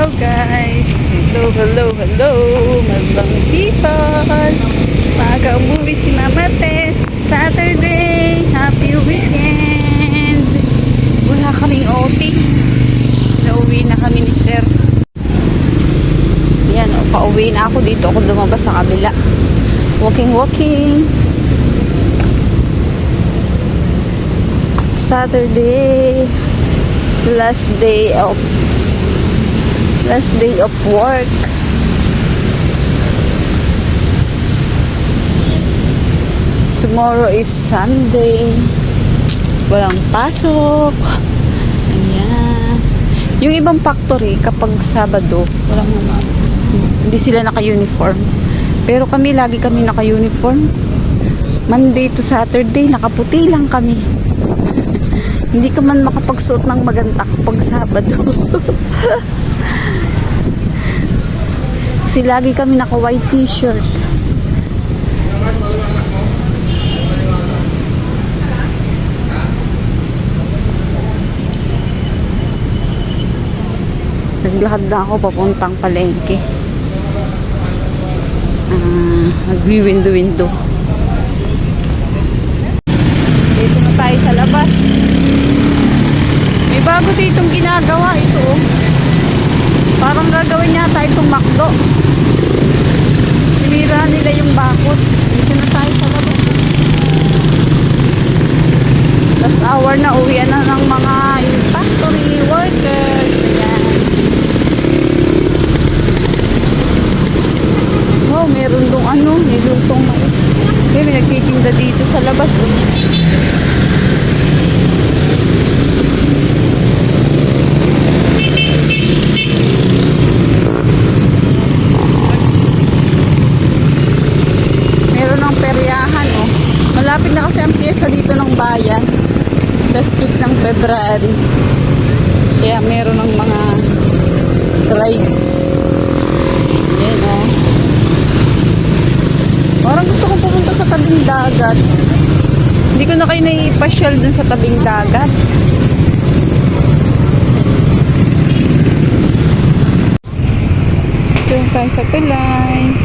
Hello guys! Hello! Magandang people! Mag-umuwi si Mama Tess. Saturday! Happy weekend! Wala kaming OT. Nauwi na kami ni Sir. Yan, pauwi na ako dito. Ako lumabas sa kabila. Walking. Saturday. Last day of work. Tomorrow is Sunday. Walang pasok. Ayan. Yung ibang factory kapag Sabado, hindi sila naka-uniform. Pero lagi kami naka-uniform. Monday to Saturday, nakaputi lang kami. Hindi ka man makapagsuot ng maganda kapag Sabado. Kasi lagi kami naka-white t-shirt. Naglakad na ako papuntang palengke. Nagwi-window. Dito na tayo sa labas. May bago ditong ginagawa ito. Parang gagawin niya tayo itong McDo. Sinira nila yung bakod. Dito na tayo sa labas. Last hour na, uwian na ng mga factory workers. Ayan. Oh, meron dong may lutong mais. May nagtitinda dito sa labas. Meron ng peryahan, oh. Malapit na kasi ang piyesta dito ng bayan. Last week ng February. Kaya meron ng mga rides. Ayan, oh. Parang gusto kong pumunta sa tabing dagat. Hindi ko na kayo naipasyal dun sa tabing dagat. Ito tayo sa tulay.